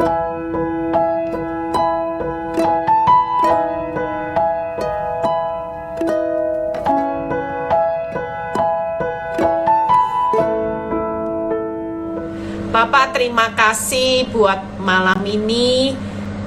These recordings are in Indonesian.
Bapak, terima kasih buat malam ini.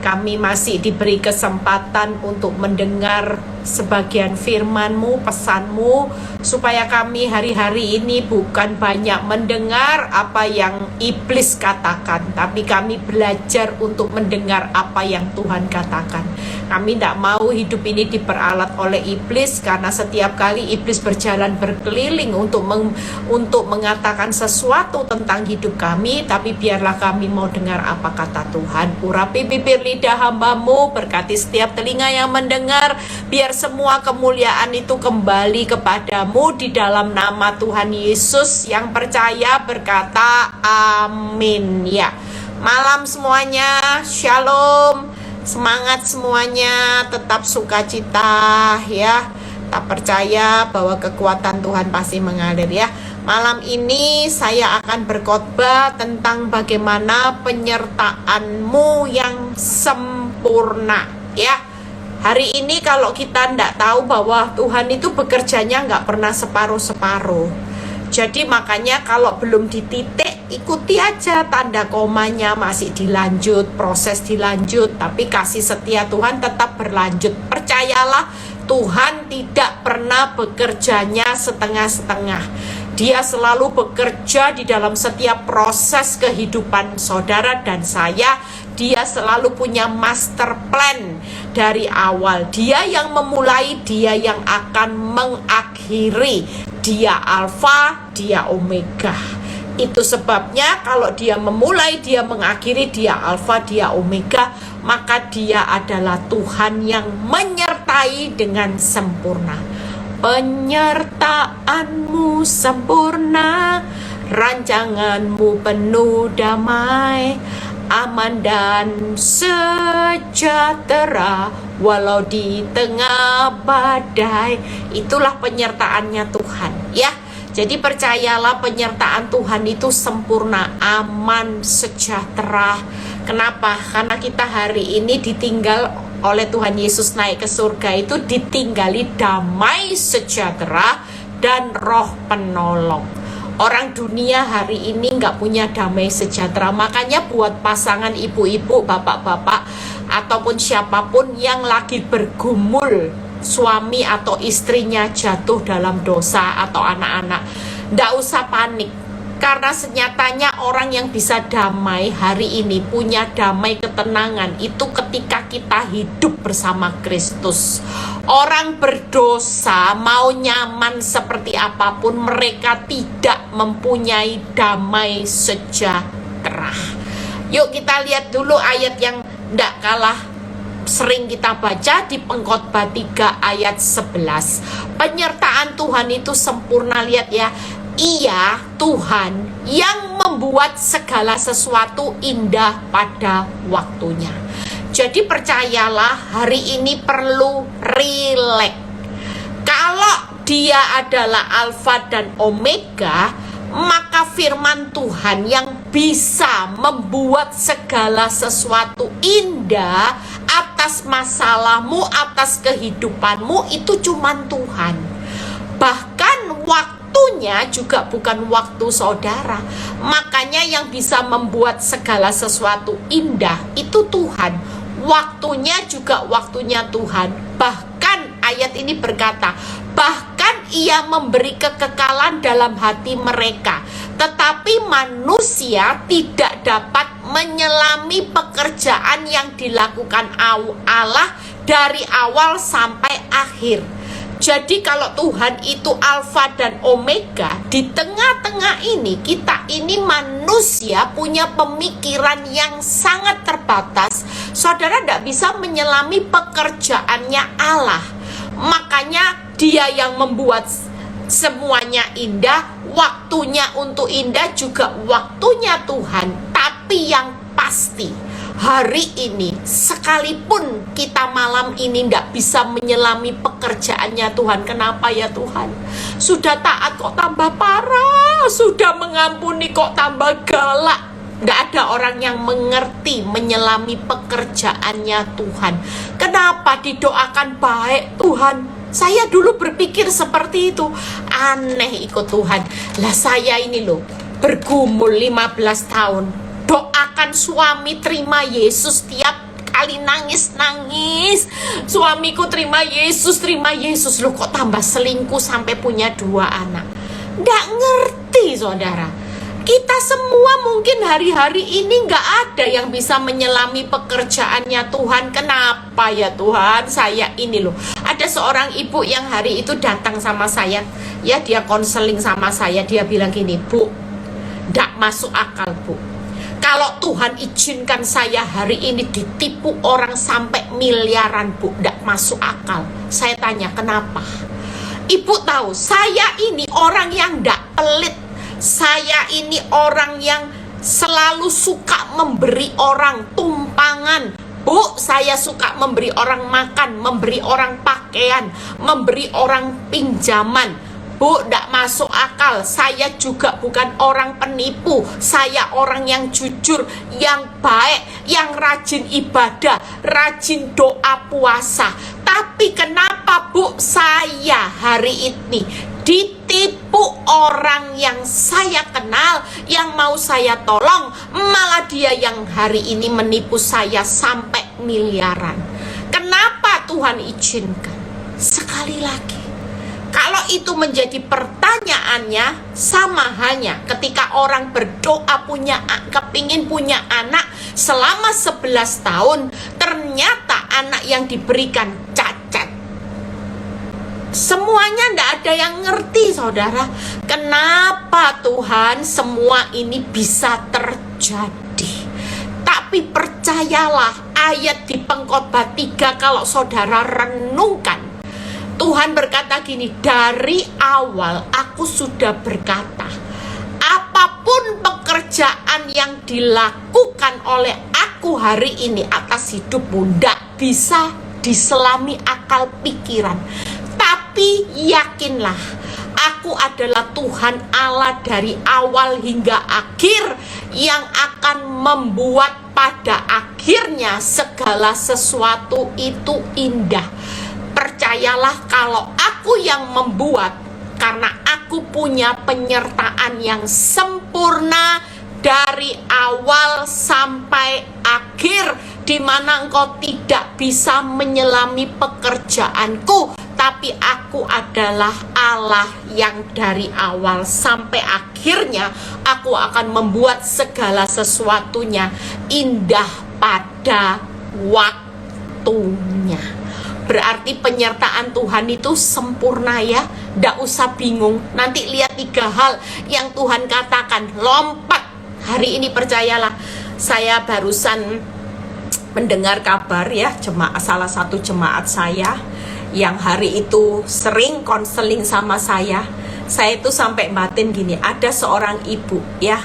Kami masih diberi kesempatan untuk mendengar sebagian firman-Mu, pesan-Mu, supaya kami hari-hari ini bukan banyak mendengar apa yang iblis katakan, tapi kami belajar untuk mendengar apa yang Tuhan katakan. Kami tidak mau hidup ini diperalat oleh iblis, karena setiap kali iblis berjalan berkeliling untuk mengatakan sesuatu tentang hidup kami, tapi biarlah kami mau dengar apa kata Tuhan. Urapi bibir lidah hamba-Mu, berkati setiap telinga yang mendengar, biar semua kemuliaan itu kembali kepadamu di dalam nama Tuhan Yesus. Yang percaya berkata amin ya. Malam semuanya, shalom, semangat semuanya, tetap sukacita ya. Tak percaya bahwa kekuatan Tuhan pasti mengalir ya. Malam ini saya akan berkhotbah tentang bagaimana penyertaan-Mu yang sempurna ya. Hari ini kalau kita tidak tahu bahwa Tuhan itu bekerjanya nggak pernah separuh-separuh. Jadi makanya kalau belum di titik, ikuti aja tanda komanya, masih dilanjut, proses dilanjut. Tapi kasih setia Tuhan tetap berlanjut. Percayalah, Tuhan tidak pernah bekerjanya setengah-setengah. Dia selalu bekerja di dalam setiap proses kehidupan saudara dan saya. Dia selalu punya master plan dari awal. Dia yang memulai, dia yang akan mengakhiri. Dia alfa, dia omega. Itu sebabnya kalau dia memulai, dia mengakhiri, dia alfa, dia omega, maka dia adalah Tuhan yang menyertai dengan sempurna. Penyertaan-Mu sempurna, rancangan-Mu penuh damai, aman dan sejahtera walau di tengah badai. Itulah penyertaannya Tuhan ya. Jadi percayalah, penyertaan Tuhan itu sempurna, aman, sejahtera. Kenapa? Karena kita hari ini ditinggal oleh Tuhan Yesus naik ke surga, itu ditinggali damai, sejahtera, dan roh penolong. Orang dunia hari ini nggak punya damai sejahtera. Makanya buat pasangan ibu-ibu, bapak-bapak, ataupun siapapun yang lagi bergumul, suami atau istrinya jatuh dalam dosa atau anak-anak, nggak usah panik. Karena senyatanya orang yang bisa damai hari ini, punya damai ketenangan, itu ketika kita hidup bersama Kristus. Orang berdosa mau nyaman seperti apapun, mereka tidak mempunyai damai sejahtera. Yuk kita lihat dulu ayat yang tidak kalah sering kita baca di Pengkhotbah 3 ayat 11. Penyertaan Tuhan itu sempurna. Lihat ya, Ia Tuhan yang membuat segala sesuatu indah pada waktunya. Jadi percayalah, hari ini perlu rileks. Kalau Dia adalah Alfa dan Omega, maka firman Tuhan yang bisa membuat segala sesuatu indah atas masalahmu, atas kehidupanmu, itu cuman Tuhan. Bahkan waktunya juga bukan waktu saudara. Makanya yang bisa membuat segala sesuatu indah itu Tuhan. Waktunya juga waktunya Tuhan. Bahkan ayat ini berkata, bahkan Ia memberi kekekalan dalam hati mereka. Tetapi manusia tidak dapat menyelami pekerjaan yang dilakukan Allah dari awal sampai akhir. Jadi kalau Tuhan itu Alfa dan Omega, di tengah-tengah ini, kita ini manusia punya pemikiran yang sangat terbatas. Saudara tidak bisa menyelami pekerjaannya Allah. Makanya Dia yang membuat semuanya indah, waktunya untuk indah juga waktunya Tuhan. Tapi yang pasti, hari ini sekalipun kita malam ini tidak bisa menyelami pekerjaannya Tuhan. Kenapa ya Tuhan? Sudah taat kok tambah parah, sudah mengampuni kok tambah galak. Nggak ada orang yang mengerti menyelami pekerjaannya Tuhan. Kenapa didoakan baik Tuhan? Saya dulu berpikir seperti itu. Aneh ikut Tuhan. Lah saya ini loh, bergumul 15 tahun. Doakan suami terima Yesus tiap kali nangis-nangis. Suamiku terima Yesus. Loh kok tambah selingkuh sampai punya 2 anak. Nggak ngerti saudara. Kita semua mungkin hari-hari ini nggak ada yang bisa menyelami pekerjaannya Tuhan. Kenapa ya Tuhan? Saya ini loh. Ada seorang ibu yang hari itu datang sama saya. Ya dia konseling sama saya. Dia bilang gini, Bu, nggak masuk akal Bu. Kalau Tuhan izinkan saya hari ini ditipu orang sampai miliaran Bu, nggak masuk akal. Saya tanya kenapa? Ibu tahu saya ini orang yang nggak pelit. Saya ini orang yang selalu suka memberi orang tumpangan. Bu, saya suka memberi orang makan, memberi orang pakaian, memberi orang pinjaman. Bu, tidak masuk akal. Saya juga bukan orang penipu. Saya orang yang jujur, yang baik, yang rajin ibadah, rajin doa puasa. Tapi kenapa Bu, saya hari ini ditipu orang yang saya kenal, yang mau saya tolong, malah dia yang hari ini menipu saya sampai miliaran. Kenapa Tuhan izinkan? Sekali lagi, kalau itu menjadi pertanyaannya, sama halnya ketika orang berdoa kepingin punya anak selama 11 tahun, ternyata anak yang diberikan cacat. Semuanya ndak ada yang ngerti saudara. Kenapa Tuhan semua ini bisa terjadi? Tapi percayalah, ayat di Pengkhotbah 3 kalau saudara renungkan, Tuhan berkata gini, dari awal aku sudah berkata, apapun pekerjaan yang dilakukan oleh aku hari ini atas hidupmu ndak bisa diselami akal pikiran. Tapi yakinlah, aku adalah Tuhan Allah dari awal hingga akhir, yang akan membuat pada akhirnya segala sesuatu itu indah. Percayalah, kalau aku yang membuat, karena aku punya penyertaan yang sempurna dari awal sampai akhir, di mana engkau tidak bisa menyelami pekerjaanku. Tapi aku adalah Allah yang dari awal sampai akhirnya aku akan membuat segala sesuatunya indah pada waktunya. Berarti penyertaan Tuhan itu sempurna ya. Nggak usah bingung. Nanti lihat 3 hal yang Tuhan katakan. Lompat. Hari ini percayalah, saya barusan mendengar kabar ya, salah satu jemaat saya yang hari itu sering konseling sama saya itu sampai batin gini, ada seorang ibu ya,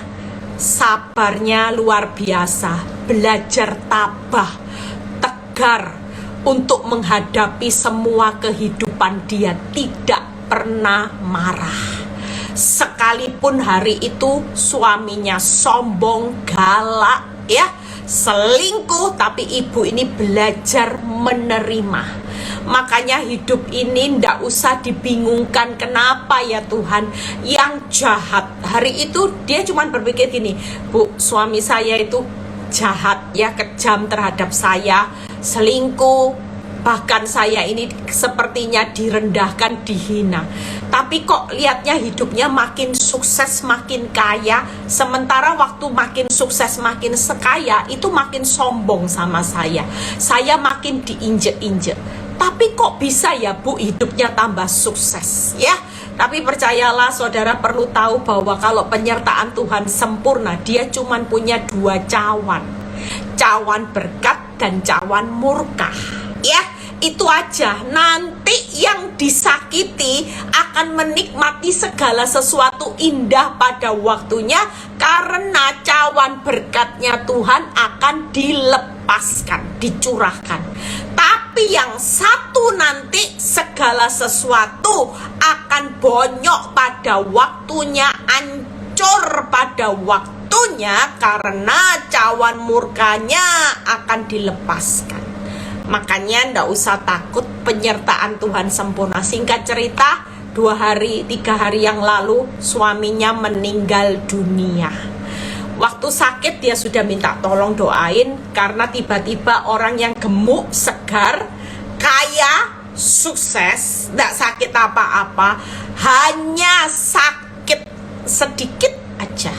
sabarnya luar biasa, belajar tabah, tegar untuk menghadapi semua kehidupan dia, tidak pernah marah. Sekalipun hari itu suaminya sombong, galak ya, selingkuh, tapi ibu ini belajar menerima. Makanya hidup ini ndak usah dibingungkan, kenapa ya Tuhan yang jahat. Hari itu dia cuma berpikir gini, Bu, suami saya itu jahat ya, kejam terhadap saya, selingkuh, bahkan saya ini sepertinya direndahkan, dihina. Tapi kok lihatnya hidupnya makin sukses, makin kaya. Sementara waktu makin sukses, makin sekaya, itu makin sombong sama saya. Saya makin diinjek-injek. Tapi kok bisa ya Bu hidupnya tambah sukses ya? Tapi percayalah saudara, perlu tahu bahwa kalau penyertaan Tuhan sempurna, dia cuma punya 2 cawan. Cawan berkat dan cawan murka. Ya, itu aja. Nanti yang disakiti akan menikmati segala sesuatu indah pada waktunya, karena cawan berkatnya Tuhan akan dilepaskan, dicurahkan. Tapi yang satu nanti segala sesuatu akan bonyok pada waktunya, hancur pada waktunya. waktunya karena cawan murkanya akan dilepaskan. Makanya ndak usah takut, penyertaan Tuhan sempurna. Singkat cerita, 2 hari 3 hari yang lalu suaminya meninggal dunia. Waktu sakit dia sudah minta tolong doain, karena tiba-tiba orang yang gemuk, segar, kaya, sukses, ndak sakit apa-apa, hanya sakit sedikit aja.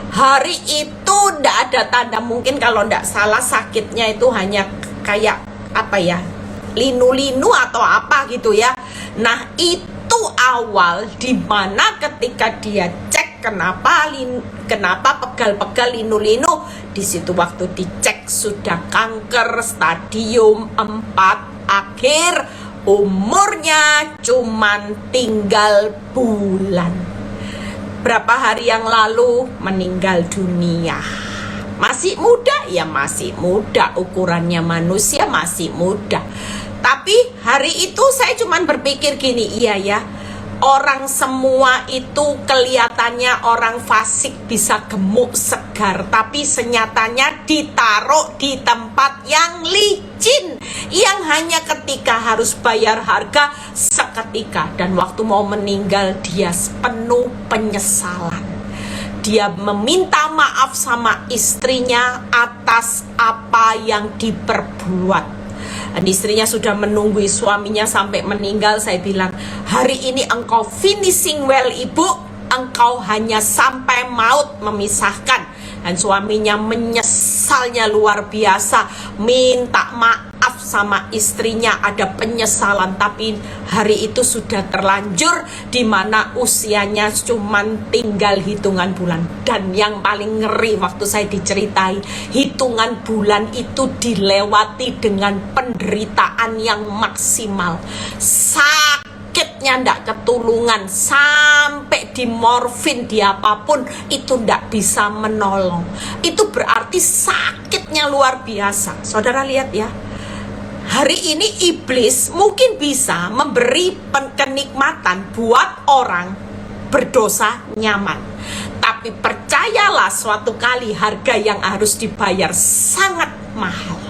Hari itu ndak ada tanda, mungkin kalau ndak salah sakitnya itu hanya kayak apa ya, linu-linu atau apa gitu ya. Nah itu awal dimana ketika dia cek kenapa pegal-pegal linu-linu, di situ waktu dicek sudah kanker stadium 4 akhir, umurnya cuman tinggal bulan. Berapa hari yang lalu meninggal dunia. Masih muda? Ya masih muda, ukurannya manusia masih muda. Tapi hari itu saya cuman berpikir gini, iya ya, orang semua itu kelihatannya orang fasik, bisa gemuk, segar, tapi senyatanya ditaruh di tempat yang licin, yang hanya ketika harus bayar harga seketika, dan waktu mau meninggal dia penuh penyesalan. Dia meminta maaf sama istrinya atas apa yang diperbuat. Dan istrinya sudah menunggu suaminya sampai meninggal. Saya bilang, hari ini engkau finishing well ibu, engkau hanya sampai maut memisahkan. Dan suaminya menyesalnya luar biasa, minta maaf sama istrinya, ada penyesalan. Tapi hari itu sudah terlanjur, dimana usianya cuman tinggal hitungan bulan. Dan yang paling ngeri waktu saya diceritai, hitungan bulan itu dilewati dengan penderitaan yang maksimal. Sakitnya ndak ketulungan, sampai di morfin, di apapun itu ndak bisa menolong. Itu berarti sakitnya luar biasa. Saudara lihat ya, hari ini iblis mungkin bisa memberi kenikmatan buat orang berdosa nyaman. Tapi percayalah, suatu kali harga yang harus dibayar sangat mahal.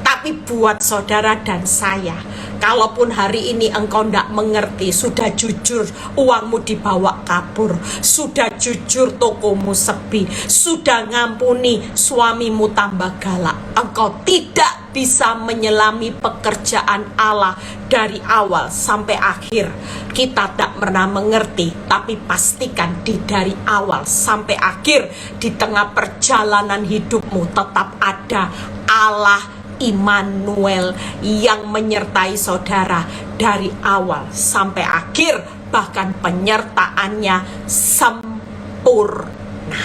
Tapi buat saudara dan saya, kalaupun hari ini engkau tidak mengerti, sudah jujur uangmu dibawa kabur, sudah jujur tokomu sepi, sudah ngampuni suamimu tambah galak, engkau tidak bisa menyelami pekerjaan Allah dari awal sampai akhir. Kita tak pernah mengerti, tapi pastikan dari awal sampai akhir, di tengah perjalanan hidupmu tetap ada Allah Immanuel yang menyertai saudara dari awal sampai akhir, bahkan penyertaannya sempurna.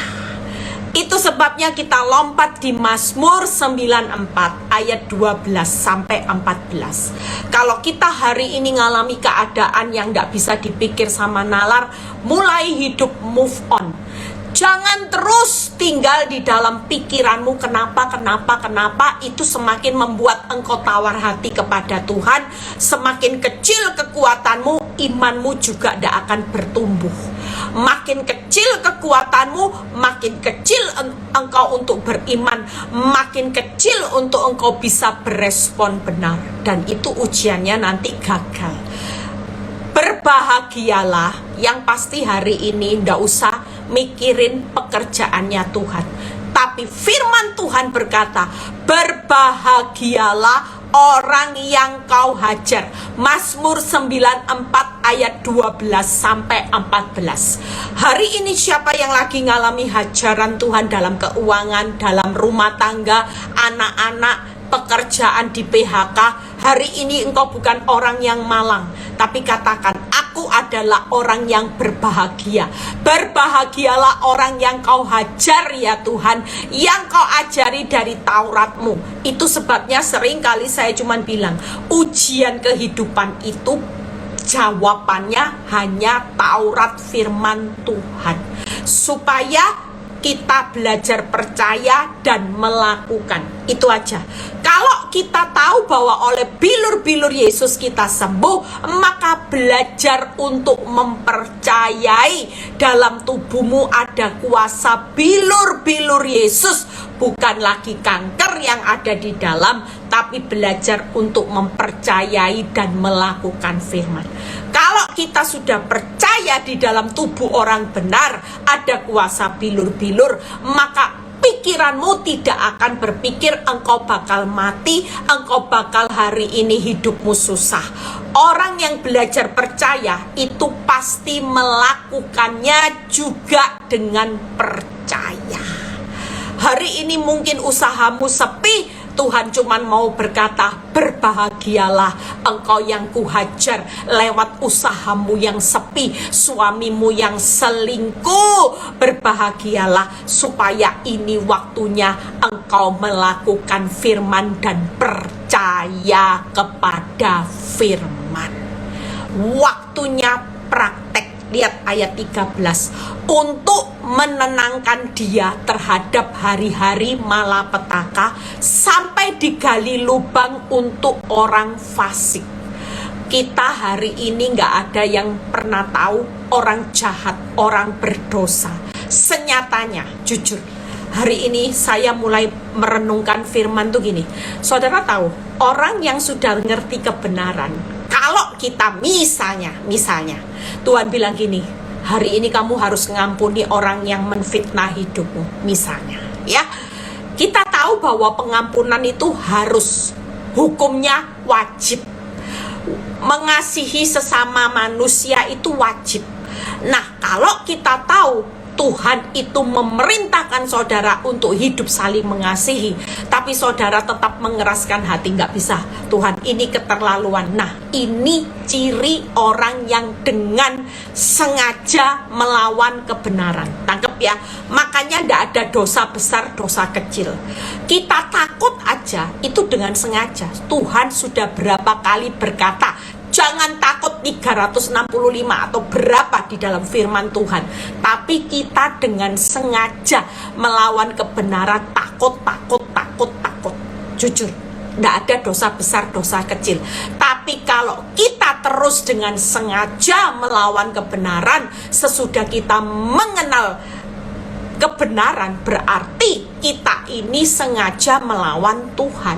Itu sebabnya kita lompat di Mazmur 94 ayat 12 sampai 14. Kalau kita hari ini ngalami keadaan yang gak bisa dipikir sama nalar, mulai hidup move on. Jangan terus tinggal di dalam pikiranmu kenapa, itu semakin membuat engkau tawar hati kepada Tuhan. Semakin kecil kekuatanmu, imanmu juga tidak akan bertumbuh. Makin kecil kekuatanmu, makin kecil engkau untuk beriman, makin kecil untuk engkau bisa berespon benar. Dan itu ujiannya nanti gagal. Berbahagialah, yang pasti hari ini ndak usah mikirin pekerjaannya Tuhan. Tapi firman Tuhan berkata, berbahagialah orang yang kau hajar. Mazmur 94 ayat 12 sampai 14. Hari ini siapa yang lagi ngalami hajaran Tuhan dalam keuangan, dalam rumah tangga, anak-anak, pekerjaan di PHK, hari ini engkau bukan orang yang malang, tapi katakan, aku adalah orang yang berbahagia. Berbahagialah orang yang kau hajar ya Tuhan, yang kau ajari dari Tauratmu. Itu sebabnya sering kali saya cuma bilang, ujian kehidupan itu jawabannya hanya Taurat firman Tuhan, supaya kita belajar percaya dan melakukan. Itu aja. Kalau Kalau kita tahu bahwa oleh bilur-bilur Yesus kita sembuh, maka belajar untuk mempercayai dalam tubuhmu ada kuasa bilur-bilur Yesus, bukan lagi kanker yang ada di dalam, tapi belajar untuk mempercayai dan melakukan firman. Kalau kita sudah percaya di dalam tubuh orang benar ada kuasa bilur-bilur, maka pikiranmu tidak akan berpikir engkau bakal mati, engkau bakal hari ini hidupmu susah. Orang yang belajar percaya itu pasti melakukannya juga dengan percaya. Hari ini mungkin usahamu sepi, Tuhan cuman mau berkata, berbahagialah engkau yang kuhajar lewat usahamu yang sepi, suamimu yang selingkuh. Berbahagialah supaya ini waktunya engkau melakukan firman dan percaya kepada firman. Waktunya praktek. Lihat ayat 13. Untuk menenangkan dia terhadap hari-hari malapetaka sampai digali lubang untuk orang fasik. Kita hari ini gak ada yang pernah tahu orang jahat, orang berdosa. Senyatanya, jujur, hari ini saya mulai merenungkan firman tuh gini. Saudara tahu, orang yang sudah ngerti kebenaran, kalau kita misalnya Tuhan bilang gini, hari ini kamu harus ngampuni orang yang menfitnah hidupmu, misalnya, ya. Kita tahu bahwa pengampunan itu harus, hukumnya wajib. Mengasihi sesama manusia itu wajib. Nah, kalau kita tahu Tuhan itu memerintahkan saudara untuk hidup saling mengasihi, tapi saudara tetap mengeraskan hati, nggak bisa. Tuhan, ini keterlaluan. Nah, ini ciri orang yang dengan sengaja melawan kebenaran. Tangkep ya? Makanya nggak ada dosa besar, dosa kecil. Kita takut aja, itu dengan sengaja. Tuhan sudah berapa kali berkata, jangan takut 365 atau berapa di dalam firman Tuhan. Tapi kita dengan sengaja melawan kebenaran, takut. Jujur, tidak ada dosa besar, dosa kecil. Tapi kalau kita terus dengan sengaja melawan kebenaran, sesudah kita mengenal kebenaran, berarti kita ini sengaja melawan Tuhan.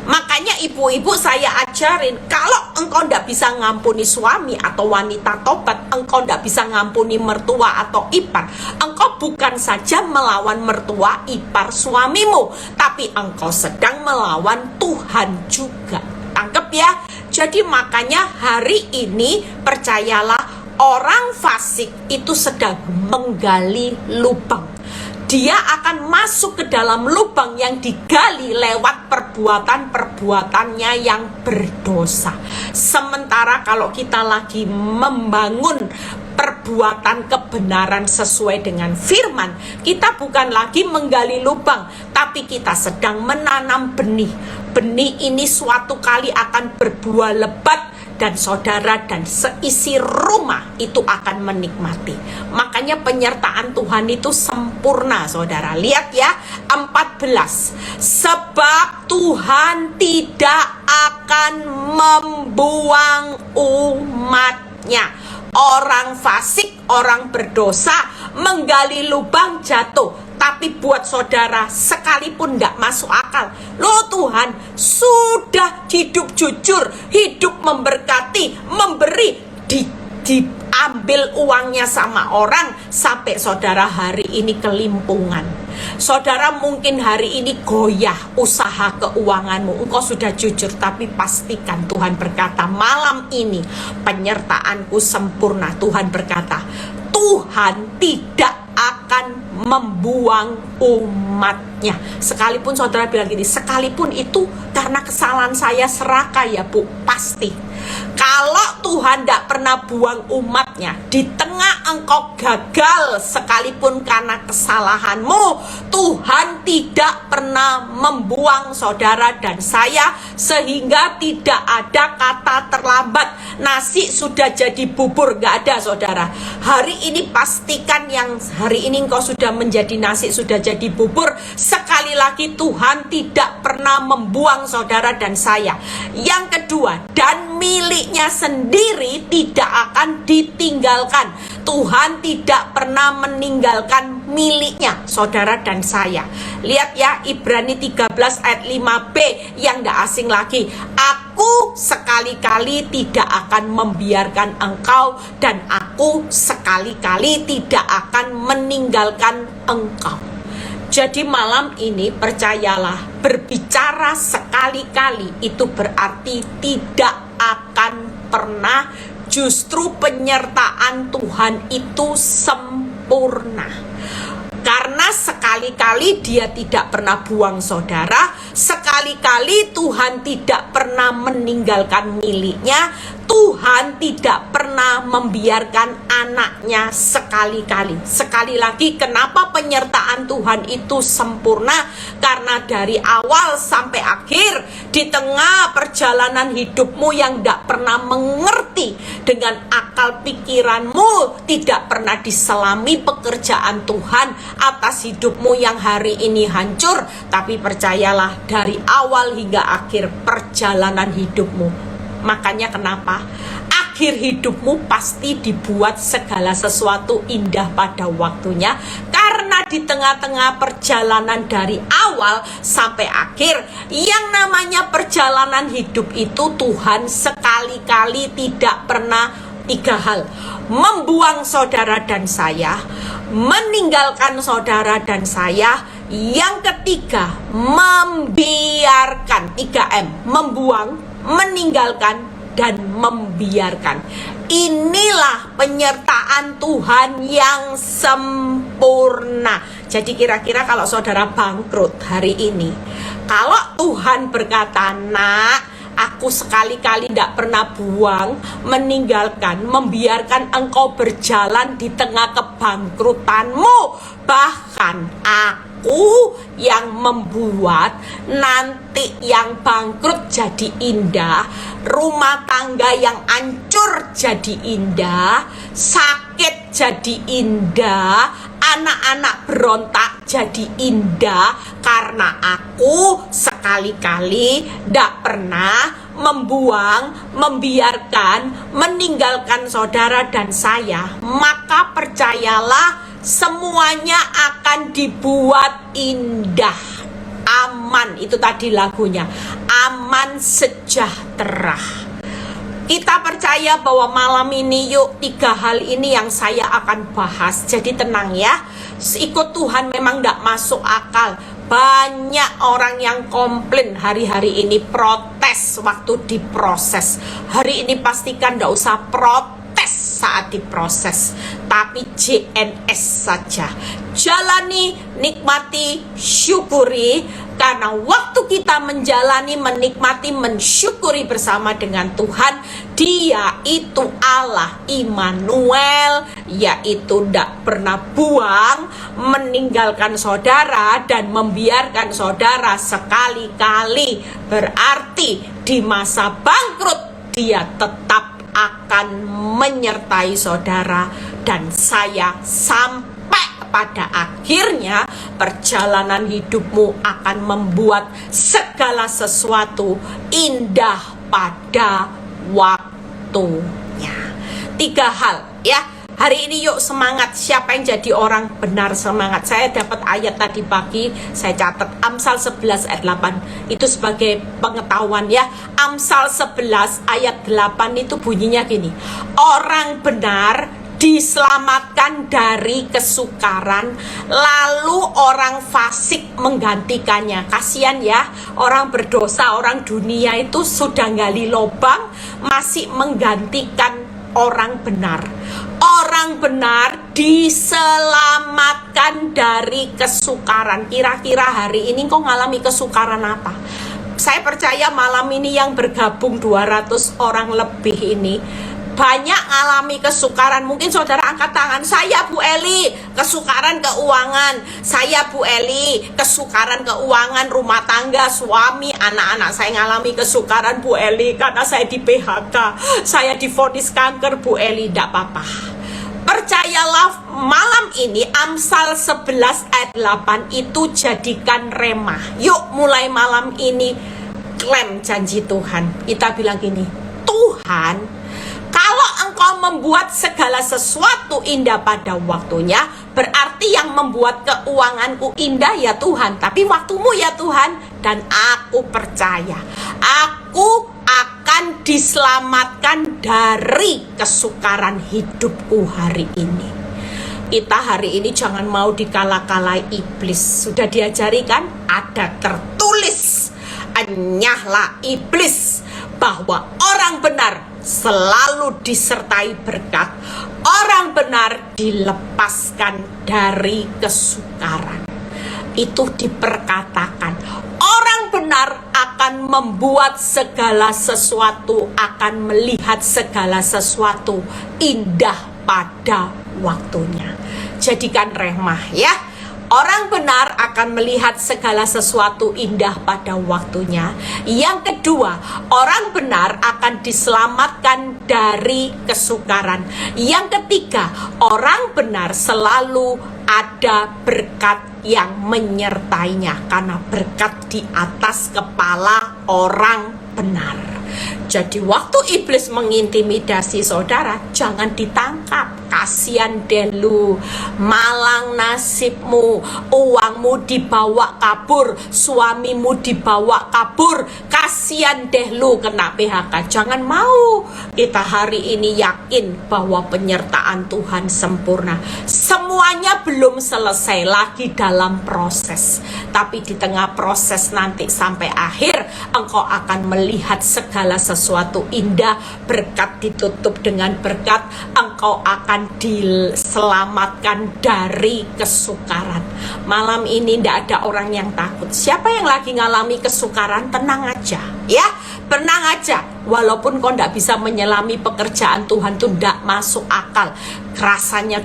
Makanya ibu-ibu saya ajarin, kalau engkau tidak bisa ngampuni suami atau wanita tobat, engkau tidak bisa ngampuni mertua atau ipar, engkau bukan saja melawan mertua, ipar, suamimu, tapi engkau sedang melawan Tuhan juga. Tangkep ya? Jadi makanya hari ini percayalah, orang fasik itu sedang menggali lubang. Dia akan masuk ke dalam lubang yang digali lewat perbuatan-perbuatannya yang berdosa. Sementara kalau kita lagi membangun perbuatan kebenaran sesuai dengan firman, kita bukan lagi menggali lubang, tapi kita sedang menanam benih. Benih ini suatu kali akan berbuah lebat, dan saudara dan seisi rumah itu akan menikmati. Makanya penyertaan Tuhan itu sempurna, saudara. Lihat ya, 14. Sebab Tuhan tidak akan membuang umatnya. Orang fasik, orang berdosa, menggali lubang jatuh. Tapi buat saudara sekalipun tidak masuk akal, loh Tuhan sudah hidup jujur, hidup memberkati, memberi, diambil uangnya sama orang, sampai saudara hari ini kelimpungan. Saudara mungkin hari ini goyah usaha keuanganmu, engkau sudah jujur, tapi pastikan Tuhan berkata malam ini penyertaanku sempurna. Tuhan berkata, Tuhan tidak akan membuang umatnya. Sekalipun saudara bilang gini, sekalipun itu karena kesalahan saya serakah ya Bu, pasti. Kalau Tuhan tidak pernah buang umatnya, di tengah engkau gagal sekalipun karena kesalahanmu, Tuhan tidak pernah membuang saudara dan saya, sehingga tidak ada kata terlambat. Nasi sudah jadi bubur, gak ada saudara. Hari ini pastikan yang hari ini engkau sudah menjadi nasi, sudah jadi bubur. Sekali lagi, Tuhan tidak pernah membuang saudara dan saya. Yang kedua, dan miliknya sendiri tidak akan ditinggalkan. Tuhan tidak pernah meninggalkan miliknya saudara dan saya. Lihat ya, Ibrani 13 ayat 5b yang tidak asing lagi. Aku sekali-kali tidak akan membiarkan engkau, dan aku sekali-kali tidak akan meninggalkan engkau. Jadi malam ini percayalah, berbicara sekali-kali itu berarti tidak akan pernah. Justru penyertaan Tuhan itu sempurna. Karena sekali-kali Dia tidak pernah buang saudara, sekali-kali Tuhan tidak pernah meninggalkan miliknya, Tuhan tidak pernah membiarkan anaknya sekali-kali. Sekali lagi, kenapa penyertaan Tuhan itu sempurna? Karena dari awal sampai akhir, di tengah perjalanan hidupmu yang tidak pernah mengerti dengan akal pikiranmu, tidak pernah diselami pekerjaan Tuhan atas hidupmu yang hari ini hancur. Tapi percayalah, dari awal hingga akhir perjalanan hidupmu. Makanya kenapa akhir hidupmu pasti dibuat segala sesuatu indah pada waktunya. Karena di tengah-tengah perjalanan dari awal sampai akhir, yang namanya perjalanan hidup itu Tuhan sekali-kali tidak pernah tiga hal: membuang saudara dan saya, meninggalkan saudara dan saya, yang ketiga membiarkan. 3M: membuang, meninggalkan, dan membiarkan. Inilah penyertaan Tuhan yang sempurna. Jadi kira-kira kalau saudara bangkrut hari ini, kalau Tuhan berkata, "Nak, aku sekali-kali tidak pernah buang, meninggalkan, membiarkan engkau berjalan di tengah kebangkrutanmu. Bahkan aku yang membuat nanti yang bangkrut jadi indah, rumah tangga yang hancur jadi indah, sakit jadi indah, anak-anak berontak jadi indah, karena aku sekali-kali tidak pernah membuang, membiarkan, meninggalkan saudara dan saya." Maka percayalah, semuanya akan dibuat indah, aman. Itu tadi lagunya, aman sejahtera. Kita percaya bahwa malam ini yuk 3 hal ini yang saya akan bahas. Jadi tenang ya, ikut Tuhan memang tidak masuk akal. Banyak orang yang komplain hari-hari ini, protes waktu diproses. Hari ini pastikan tidak usah protes saat diproses, tapi JNS saja. Jalani, nikmati, syukuri. Karena waktu kita menjalani, menikmati, mensyukuri bersama dengan Tuhan, Dia itu Allah Immanuel, yaitu tidak pernah buang, meninggalkan saudara, dan membiarkan saudara sekali-kali. Berarti di masa bangkrut Dia tetap akan menyertai saudara dan saya sampai pada akhirnya. Perjalanan hidupmu akan membuat segala sesuatu indah pada waktunya. 3 hal ya. Hari ini yuk semangat. Siapa yang jadi orang benar, semangat. Saya dapat ayat tadi pagi, saya catat Amsal 11 ayat 8. Itu sebagai pengetahuan ya. Amsal 11 ayat 8 itu bunyinya gini: orang benar diselamatkan dari kesukaran, lalu orang fasik menggantikannya. Kasihan ya, orang berdosa, orang dunia itu sudah gali lubang, masih menggantikan orang benar. Orang benar diselamatkan dari kesukaran. Kira-kira hari ini kau ngalami kesukaran apa? Saya percaya malam ini yang bergabung 200 orang lebih ini banyak ngalami kesukaran. Mungkin saudara angkat tangan, saya Bu Eli kesukaran keuangan, saya Bu Eli kesukaran keuangan rumah tangga, suami, anak-anak saya ngalami kesukaran Bu Eli karena saya di PHK, saya divonis kanker Bu Eli. Tidak apa-apa, percayalah malam ini Amsal 11 ayat 8 itu jadikan remah. Yuk mulai malam ini klaim janji Tuhan. Kita bilang gini, Tuhan, kalau Engkau membuat segala sesuatu indah pada waktunya, berarti yang membuat keuanganku indah ya Tuhan, tapi waktumu ya Tuhan. Dan aku percaya, aku akan diselamatkan dari kesukaran hidupku hari ini. Kita hari ini jangan mau dikalah-kalai iblis. Sudah diajari kan? Ada tertulis, enyahlah iblis, bahwa orang benar selalu disertai berkat, orang benar dilepaskan dari kesukaran. Itu diperkatakan, orang benar akan membuat segala sesuatu, akan melihat segala sesuatu indah pada waktunya. Jadikan remah ya. Orang benar akan melihat segala sesuatu indah pada waktunya. Yang kedua, orang benar akan diselamatkan dari kesukaran. Yang ketiga, orang benar selalu ada berkat yang menyertainya, karena berkat di atas kepala orang benar. Jadi waktu iblis mengintimidasi saudara, jangan ditangkap. Kasihan deh lu, malang nasibmu, uangmu dibawa kabur, suamimu dibawa kabur, kasihan deh lu kena PHK. Jangan mau. Kita hari ini yakin bahwa penyertaan Tuhan sempurna. Semuanya belum selesai, lagi dalam proses. Tapi di tengah proses nanti sampai akhir, engkau akan melihat segala sesuatu indah, berkat ditutup dengan berkat, engkau akan diselamatkan dari kesukaran. Malam ini tidak ada orang yang takut. Siapa yang lagi ngalami kesukaran, tenang aja ya, tenang aja. Walaupun kau tidak bisa menyelami pekerjaan Tuhan, itu tidak masuk akal. Rasanya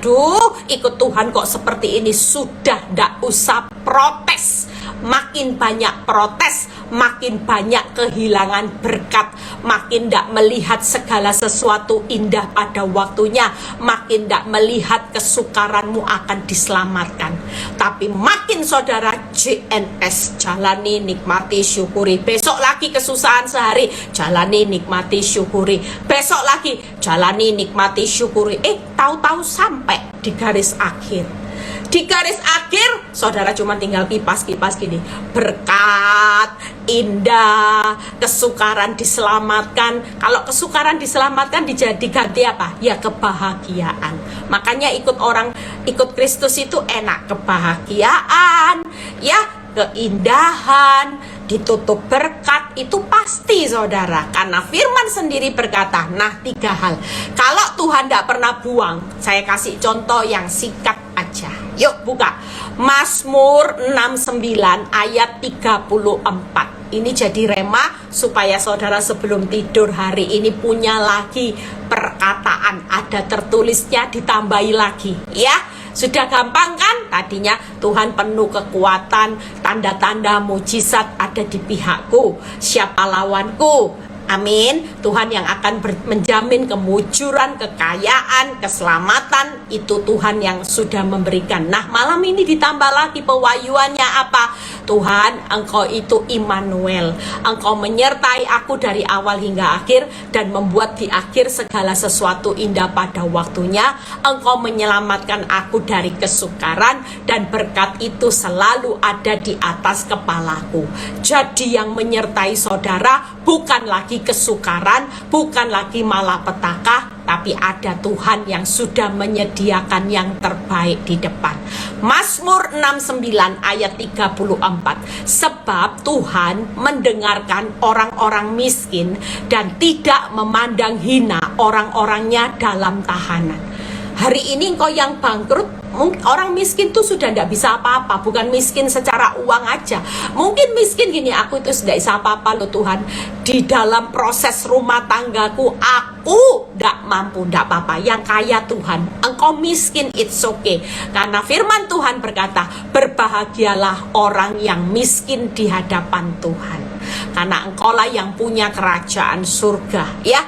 ikut Tuhan kok seperti ini. Sudah tidak usah protes. Makin banyak protes, makin banyak kehilangan berkat, makin tidak melihat segala sesuatu indah pada waktunya, makin tidak melihat kesukaranmu akan diselamatkan. Tapi makin saudara JNS, jalani, nikmati, syukuri. Besok lagi kesusahan sehari, jalani, nikmati, syukuri. Besok lagi jalani, nikmati, syukuri. Tahu-tahu sampai di garis akhir. Di garis akhir, saudara cuma tinggal kipas-kipas gini. Berkat, indah, kesukaran diselamatkan. Kalau kesukaran diselamatkan diganti apa? Ya kebahagiaan. Makanya ikut Kristus itu enak. Kebahagiaan, ya keindahan, ditutup berkat, itu pasti saudara. Karena firman sendiri berkata, nah 3 hal. Kalau Tuhan tidak pernah buang, saya kasih contoh yang singkat aja. Yuk buka Mazmur 69 ayat 34. Ini jadi rema supaya saudara sebelum tidur hari ini punya lagi perkataan, ada tertulisnya, ditambahi lagi ya. Sudah gampang kan? Tadinya Tuhan penuh kekuatan, tanda-tanda mujizat ada di pihakku, siapa lawanku? Amin. Tuhan yang akan menjamin kemujuran, kekayaan, keselamatan, itu Tuhan yang sudah memberikan. Nah malam ini ditambah lagi pewahyuannya apa? Tuhan, Engkau itu Immanuel, Engkau menyertai aku dari awal hingga akhir, dan membuat di akhir segala sesuatu indah pada waktunya. Engkau menyelamatkan aku dari kesukaran, dan berkat itu selalu ada di atas kepalaku. Jadi yang menyertai saudara bukan lagi kesukaran, bukan lagi malapetaka, tapi ada Tuhan yang sudah menyediakan yang terbaik di depan. Mazmur 69 ayat 34. Sebab Tuhan mendengarkan orang-orang miskin dan tidak memandang hina orang-orangnya dalam tahanan. Hari ini engkau yang bangkrut, orang miskin tuh sudah tidak bisa apa-apa. Bukan miskin secara uang aja, mungkin miskin gini, aku itu sudah bisa apa-apa loh Tuhan. Di dalam proses rumah tanggaku, aku tidak mampu, tidak apa-apa. Yang kaya Tuhan. Engkau miskin, it's okay. Karena firman Tuhan berkata, berbahagialah orang yang miskin di hadapan Tuhan, karena engkaulah yang punya kerajaan surga. Ya,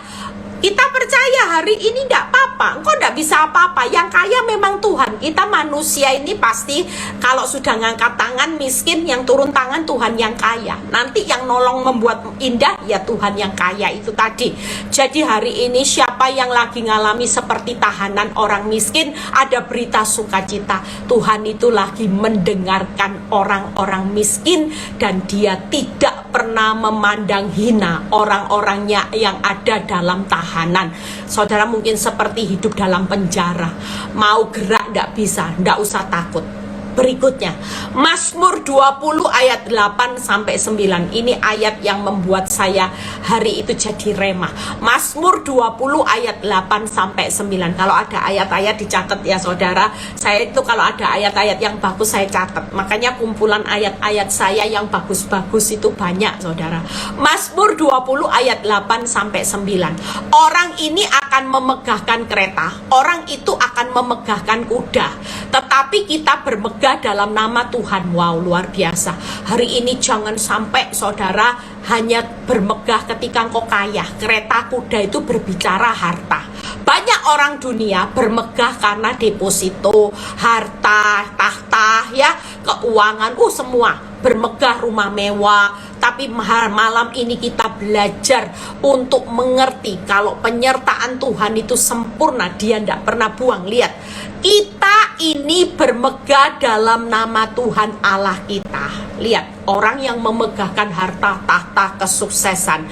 kita percaya hari ini tidak apa-apa, engkau tidak bisa apa-apa. Yang kaya memang Tuhan. Kita manusia ini pasti kalau sudah ngangkat tangan miskin, yang turun tangan Tuhan yang kaya. Nanti yang nolong membuat indah ya Tuhan yang kaya itu tadi. Jadi hari ini siapa yang lagi ngalami seperti tahanan orang miskin, ada berita sukacita. Tuhan itu lagi mendengarkan orang-orang miskin, dan dia tidak pernah memandang hina orang-orangnya yang ada dalam tahanan. Saudara mungkin seperti hidup dalam penjara, mau gerak tidak bisa, tidak usah takut. Berikutnya, Mazmur 20 ayat 8 sampai 9. Ini ayat yang membuat saya hari itu jadi rema. Mazmur 20 ayat 8 sampai 9. Kalau ada ayat-ayat dicatat ya saudara. Saya itu kalau ada ayat-ayat yang bagus saya catat. Makanya kumpulan ayat-ayat saya yang bagus-bagus itu banyak saudara. Mazmur 20 ayat 8 sampai 9. Orang ini akan memegahkan kereta, orang itu akan memegahkan kuda, tetapi kita bermegah dalam nama Tuhan. Wow, luar biasa. Hari ini jangan sampai saudara hanya bermegah ketika engkau kaya. Kereta kuda itu berbicara harta. Banyak orang dunia bermegah karena deposito, harta, tahta, ya, keuangan, semua bermegah, rumah mewah. Tapi malam ini kita belajar untuk mengerti kalau penyertaan Tuhan itu sempurna, dia tidak pernah buang. Lihat, kita ini bermegah dalam nama Tuhan Allah kita. Lihat, orang yang memegahkan harta, tahta, kesuksesan,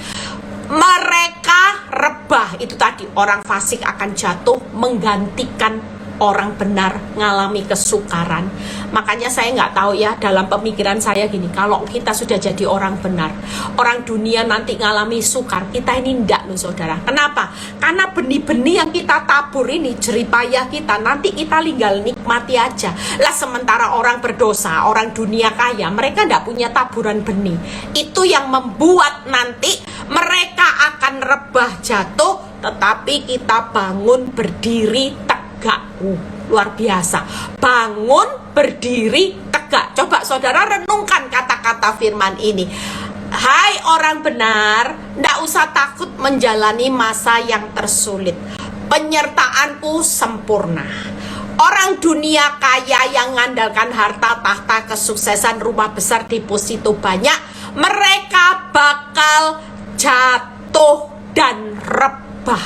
mereka rebah. Itu tadi, orang fasik akan jatuh menggantikan orang benar ngalami kesukaran. Makanya saya nggak tahu ya, dalam pemikiran saya gini, kalau kita sudah jadi orang benar, orang dunia nanti ngalami sukar, kita ini ndak loh saudara. Kenapa? Karena benih-benih yang kita tabur ini, jeripayah kita, nanti kita tinggal nikmati aja. Lah sementara orang berdosa, orang dunia kaya, mereka ndak punya taburan benih. Itu yang membuat nanti mereka akan rebah jatuh, tetapi kita bangun berdiri tegak. Luar biasa. Bangun berdiri tegak. Coba saudara renungkan kata-kata firman ini. Hai orang benar, ndak usah takut menjalani masa yang tersulit. Penyertaanku sempurna. Orang dunia kaya yang mengandalkan harta, tahta, kesuksesan, rumah besar, deposito banyak, mereka bakal jatuh dan rebah.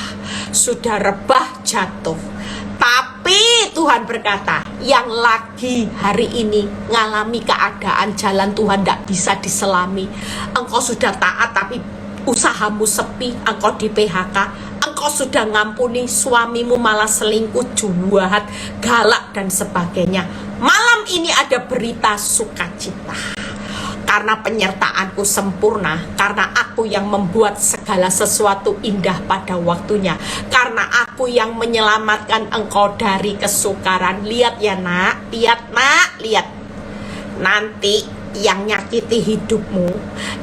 Sudah rebah, jatuh. Tapi Tuhan berkata, yang lagi hari ini ngalami keadaan jalan Tuhan tidak bisa diselami, engkau sudah taat tapi usahamu sepi, engkau di PHK, engkau sudah ngampuni suamimu malah selingkuh, juahat, galak dan sebagainya. Malam ini ada berita sukacita. Karena penyertaanku sempurna, karena aku yang membuat segala sesuatu indah pada waktunya, karena aku yang menyelamatkan engkau dari kesukaran. Lihat ya nak, lihat. Nanti yang nyakiti hidupmu,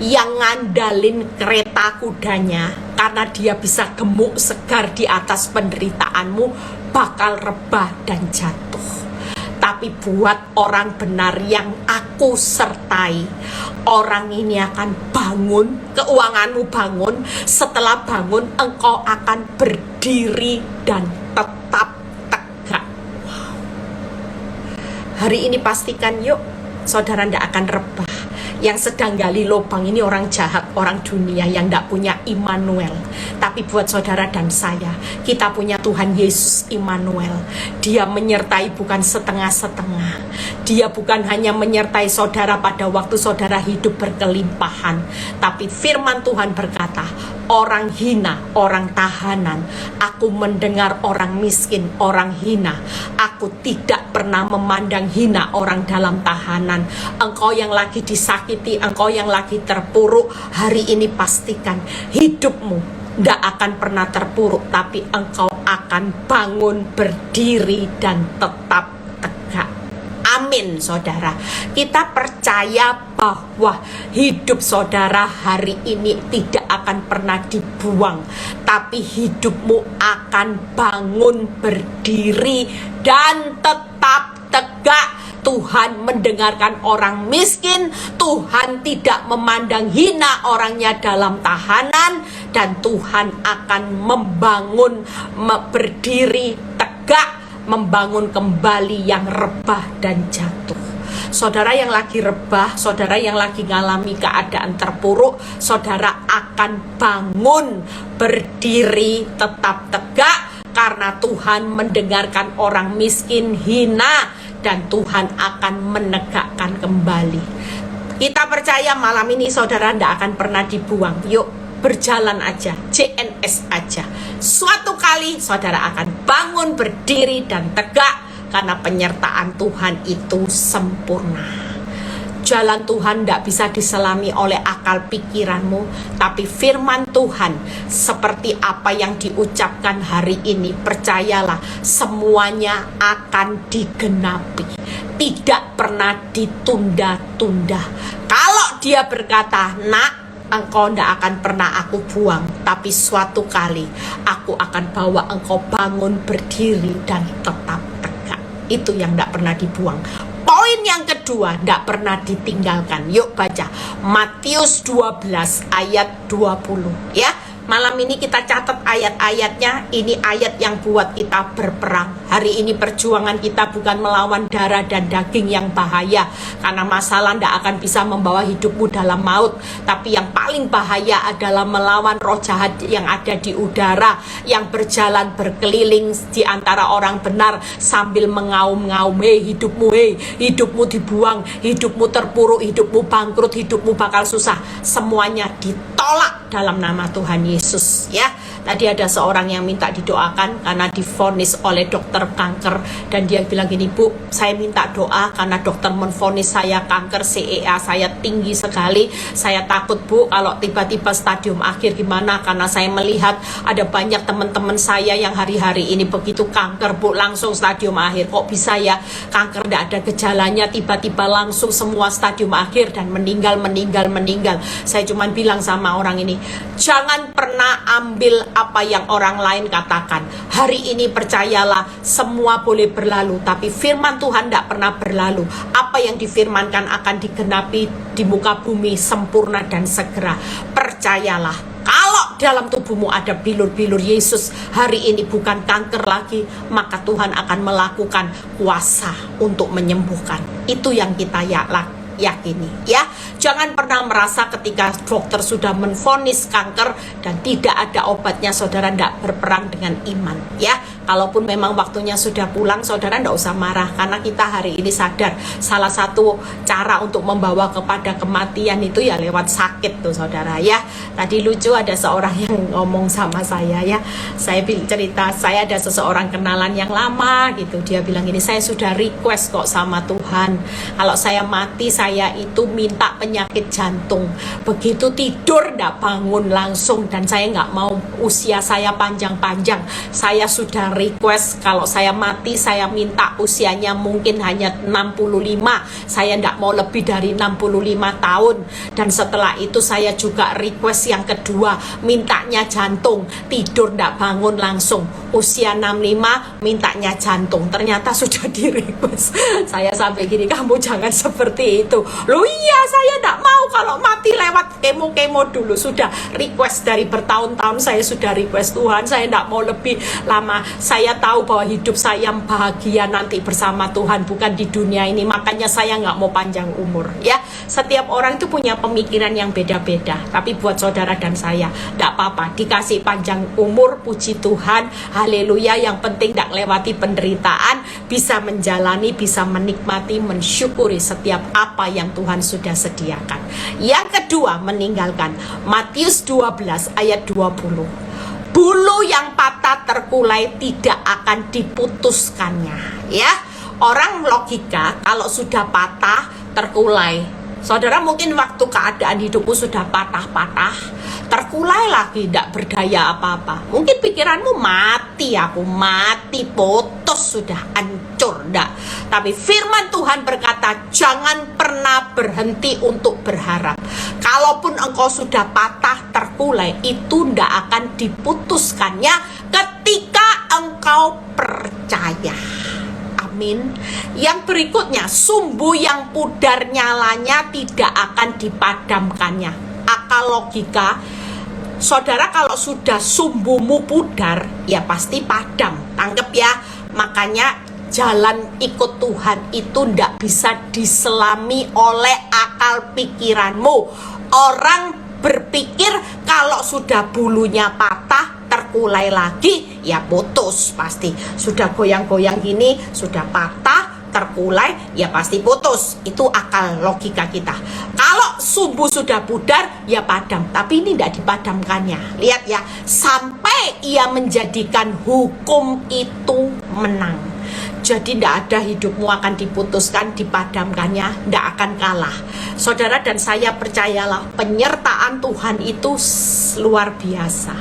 yang ngandalin kereta kudanya, karena dia bisa gemuk segar di atas penderitaanmu, bakal rebah dan jatuh. Tapi buat orang benar yang aku sertai, orang ini akan bangun, keuanganmu bangun. Setelah bangun, engkau akan berdiri dan tetap tegak. Wow. Hari ini pastikan yuk, saudara tidak akan rebah. Yang sedang gali lubang ini orang jahat, orang dunia yang tidak punya Immanuel. Tapi buat saudara dan saya, kita punya Tuhan Yesus Immanuel. Dia menyertai bukan setengah-setengah. Dia bukan hanya menyertai saudara pada waktu saudara hidup berkelimpahan. Tapi firman Tuhan berkata, orang hina, orang tahanan. Aku mendengar orang miskin, orang hina. Aku tidak pernah memandang hina orang dalam tahanan. Engkau yang lagi disakiti, engkau yang lagi terpuruk, hari ini pastikan hidupmu tidak akan pernah terpuruk, tapi engkau akan bangun berdiri dan tetap tegak. Amin, saudara. Kita percaya bahwa hidup saudara hari ini tidak akan pernah dibuang, tapi hidupmu akan bangun berdiri dan tetap tegak. Tuhan mendengarkan orang miskin, Tuhan tidak memandang hina orangnya dalam tahanan, dan Tuhan akan membangun berdiri tegak, membangun kembali yang rebah dan jatuh. Saudara yang lagi rebah, saudara yang lagi ngalami keadaan terpuruk, saudara akan bangun berdiri tetap tegak, karena Tuhan mendengarkan orang miskin hina, dan Tuhan akan menegakkan kembali. Kita percaya malam ini saudara tidak akan pernah dibuang. Yuk berjalan aja, CNS aja. Suatu kali saudara akan bangun berdiri dan tegak, karena penyertaan Tuhan itu sempurna. Jalan Tuhan tidak bisa diselami oleh akal pikiranmu, tapi firman Tuhan seperti apa yang diucapkan hari ini, percayalah semuanya akan digenapi, tidak pernah ditunda-tunda. Kalau dia berkata, nak, engkau tidak akan pernah aku buang, tapi suatu kali aku akan bawa engkau bangun berdiri dan tetap tegak. Itu yang tidak pernah dibuang. Poin yang kedua, tidak pernah ditinggalkan. Yuk baca Matius 12 ayat 20 ya. Malam ini kita catat ayat-ayatnya. Ini ayat yang buat kita berperang. Hari ini perjuangan kita bukan melawan darah dan daging yang bahaya, karena masalah tidak akan bisa membawa hidupmu dalam maut. Tapi yang paling bahaya adalah melawan roh jahat yang ada di udara, yang berjalan berkeliling di antara orang benar sambil mengaum-ngaum, hidupmu dibuang, hidupmu terpuruk, hidupmu bangkrut, hidupmu bakal susah. Semuanya ditolak dalam nama Tuhan Yesus ya. Tadi ada seorang yang minta didoakan karena divonis oleh dokter kanker, dan dia bilang gini, Bu, saya minta doa karena dokter menvonis saya kanker, CEA saya tinggi sekali. Saya takut, Bu, kalau tiba-tiba stadium akhir gimana, karena saya melihat ada banyak teman-teman saya yang hari-hari ini begitu kanker, Bu, langsung stadium akhir. Kok bisa ya kanker tidak ada gejalanya, tiba-tiba langsung semua stadium akhir dan meninggal. Saya cuman bilang sama orang ini, jangan pernah ambil apa yang orang lain katakan. Hari ini percayalah, semua boleh berlalu, tapi firman Tuhan tidak pernah berlalu. Apa yang difirmankan akan digenapi di muka bumi sempurna dan segera. Percayalah, kalau dalam tubuhmu ada bilur-bilur Yesus hari ini bukan kanker lagi, maka Tuhan akan melakukan kuasa untuk menyembuhkan. Itu yang kita yakini ya. Jangan pernah merasa ketika dokter sudah menvonis kanker dan tidak ada obatnya, saudara tidak berperang dengan iman ya. Kalaupun memang waktunya sudah pulang, saudara tidak usah marah, karena kita hari ini sadar salah satu cara untuk membawa kepada kematian itu ya lewat sakit tuh saudara ya. Tadi lucu, ada seorang yang ngomong sama saya ya. Saya cerita, saya ada seseorang kenalan yang lama gitu. Dia bilang gini, saya sudah request kok sama Tuhan, kalau saya mati saya itu minta penyakit jantung. Begitu tidur tidak bangun langsung, dan saya nggak mau usia saya panjang-panjang. Saya sudah request kalau saya mati saya minta usianya mungkin hanya 65. Saya tidak mau lebih dari 65 tahun. Dan setelah itu saya juga request yang kedua, mintanya jantung. Tidur tidak bangun langsung. Usia 65 mintanya jantung. Ternyata sudah di request. Saya sampai gini, kamu jangan seperti itu. Loh iya, saya tidak mau kalau mati lewat kemo dulu. Sudah request dari bertahun-tahun, saya sudah request, Tuhan saya tidak mau lebih lama. Saya tahu bahwa hidup saya bahagia nanti bersama Tuhan, bukan di dunia ini. Makanya saya nggak mau panjang umur ya. Setiap orang itu punya pemikiran yang beda-beda. Tapi buat saudara dan saya tidak apa-apa, dikasih panjang umur, puji Tuhan, haleluya. Yang penting tidak lewati penderitaan, bisa menjalani, bisa menikmati, mensyukuri setiap apa yang Tuhan sudah sediakan. Yang kedua, meninggalkan. Matius 12 ayat 20. Bulu yang patah terkulai tidak akan diputuskannya ya. Orang logika, kalau sudah patah terkulai Saudara mungkin waktu keadaan hidupmu sudah patah-patah, terkulai lagi, tidak berdaya apa-apa. Mungkin pikiranmu mati, aku mati, putus, sudah hancur. Enggak. Tapi firman Tuhan berkata, jangan pernah berhenti untuk berharap. Kalaupun engkau sudah patah, terkulai, itu tidak akan diputuskannya ketika engkau percaya. Amin. Yang berikutnya, sumbu yang pudar nyalanya tidak akan dipadamkannya. Akal logika, saudara, kalau sudah sumbumu pudar, ya pasti padam. Tangkep ya. Makanya jalan ikut Tuhan itu tidak bisa diselami oleh akal pikiranmu. Orang berpikir kalau sudah bulunya patah, terkulai lagi, ya putus pasti. Sudah goyang-goyang gini, sudah patah, terkulai, ya pasti putus. Itu akal logika kita. Kalau sumbu sudah pudar, ya padam. Tapi ini tidak dipadamkannya. Lihat ya, sampai ia menjadikan hukum itu menang. Jadi tidak ada hidupmu akan diputuskan, dipadamkannya, tidak akan kalah. Saudara dan saya percayalah, penyertaan Tuhan itu luar biasa.